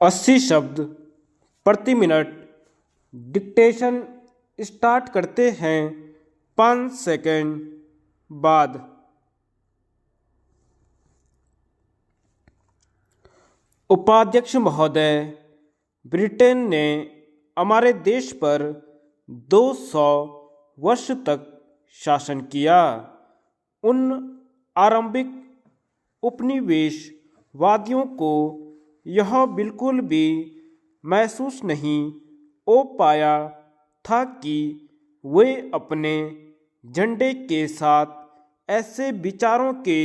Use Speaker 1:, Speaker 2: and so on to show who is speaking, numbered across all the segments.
Speaker 1: 80 शब्द प्रति minute. Dictation start करते हैं 5 सेकंड बाद। उपाध्यक्ष महोदय, ब्रिटेन ने हमारे देश पर 200 वर्ष तक शासन किया। उन आरंभिक उपनिवेशवादियों को यह बिल्कुल भी महसूस नहीं हो पाया था कि वे अपने झंडे के साथ ऐसे विचारों के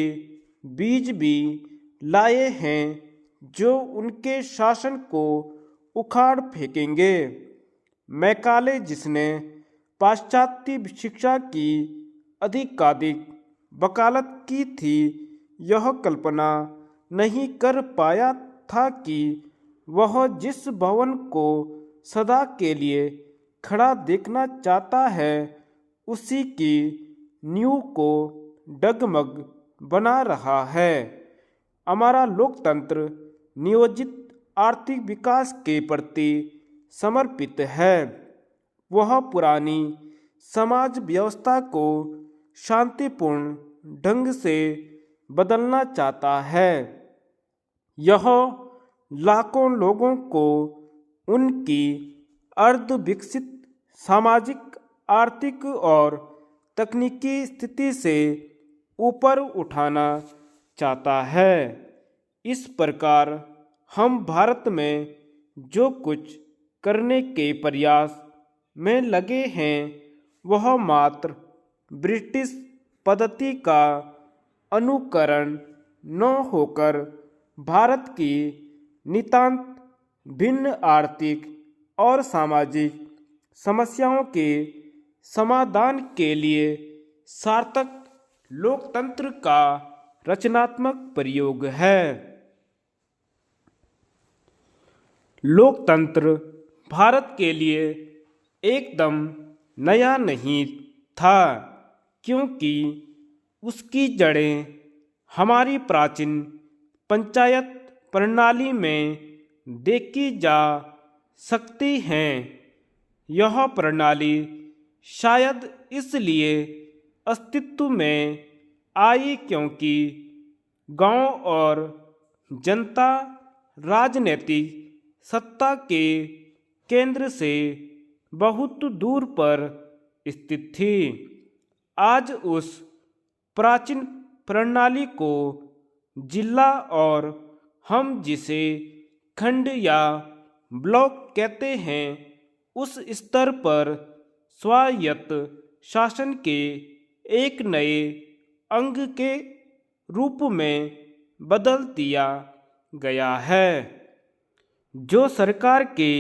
Speaker 1: बीज भी लाए हैं जो उनके शासन को उखाड़ फेंकेंगे। मैकाले, जिसने पाश्चात्य शिक्षा की अधिकाधिक वकालत की थी, यह कल्पना नहीं कर पाया था कि वह जिस भवन को सदा के लिए खड़ा देखना चाहता है उसी की नींव को डगमग बना रहा है। हमारा लोकतंत्र नियोजित आर्थिक विकास के प्रति समर्पित है। वह पुरानी समाज व्यवस्था को शांतिपूर्ण ढंग से बदलना चाहता है। यह लाखों लोगों को उनकी अर्ध विकसित सामाजिक, आर्थिक और तकनीकी स्थिति से ऊपर उठाना चाहता है। इस प्रकार हम भारत में जो कुछ करने के प्रयास में लगे हैं वह मात्र ब्रिटिश पद्धति का अनुकरण न होकर भारत की नितांत भिन्न आर्थिक और सामाजिक समस्याओं के समाधान के लिए सार्थक लोकतंत्र का रचनात्मक प्रयोग है। लोकतंत्र भारत के लिए एकदम नया नहीं था, क्योंकि उसकी जड़ें हमारी प्राचीन पंचायत प्रणाली में देखी जा सकती हैं। यह प्रणाली शायद इसलिए अस्तित्व में आई क्योंकि गांव और जनता राजनीतिक सत्ता के केंद्र से बहुत दूर पर स्थित थी। आज उस प्राचीन प्रणाली को जिला और हम जिसे खंड या ब्लॉक कहते हैं उस स्तर पर स्वायत्त शासन के एक नए अंग के रूप में बदल दिया गया है, जो सरकार के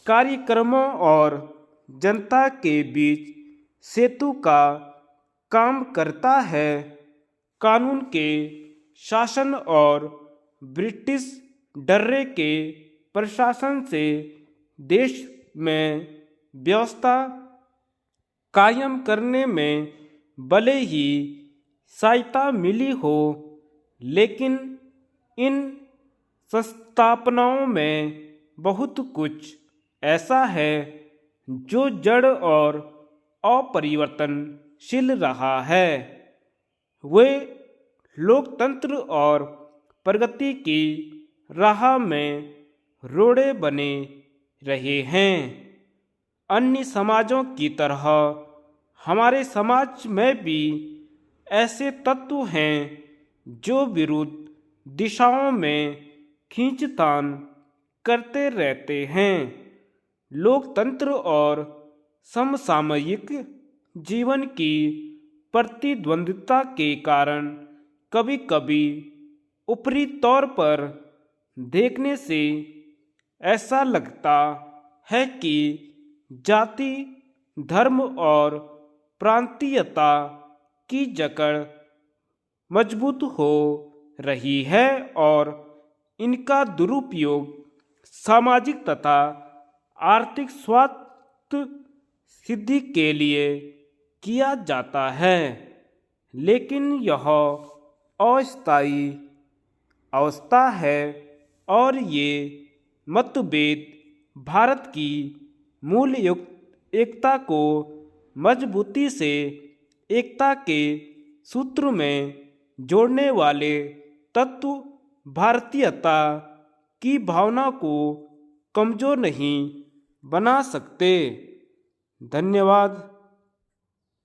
Speaker 1: कार्यक्रमों और जनता के बीच सेतु का काम करता है। कानून के शासन और ब्रिटिश डर्रे के प्रशासन से देश में व्यवस्था कायम करने में भले ही सहायता मिली हो, लेकिन इन संस्थापनाओं में बहुत कुछ ऐसा है जो जड़ और अपरिवर्तनशील रहा है। वे लोकतंत्र और प्रगति की राह में रोड़े बने रहे हैं। अन्य समाजों की तरह हमारे समाज में भी ऐसे तत्व हैं जो विरुद्ध दिशाओं में खींचतान करते रहते हैं। लोकतंत्र और समसामयिक जीवन की प्रतिद्वंद्विता के कारण कभी कभी ऊपरी तौर पर देखने से ऐसा लगता है कि जाति, धर्म और प्रांतीयता की जकड़ मजबूत हो रही है और इनका दुरुपयोग सामाजिक तथा आर्थिक स्वार्थ सिद्धि के लिए किया जाता है। लेकिन यह अस्थायी अवस्था है और ये मतभेद भारत की मूल्ययुक्त एकता को मजबूती से एकता के सूत्र में जोड़ने वाले तत्व भारतीयता की भावना को कमजोर नहीं बना सकते। धन्यवाद।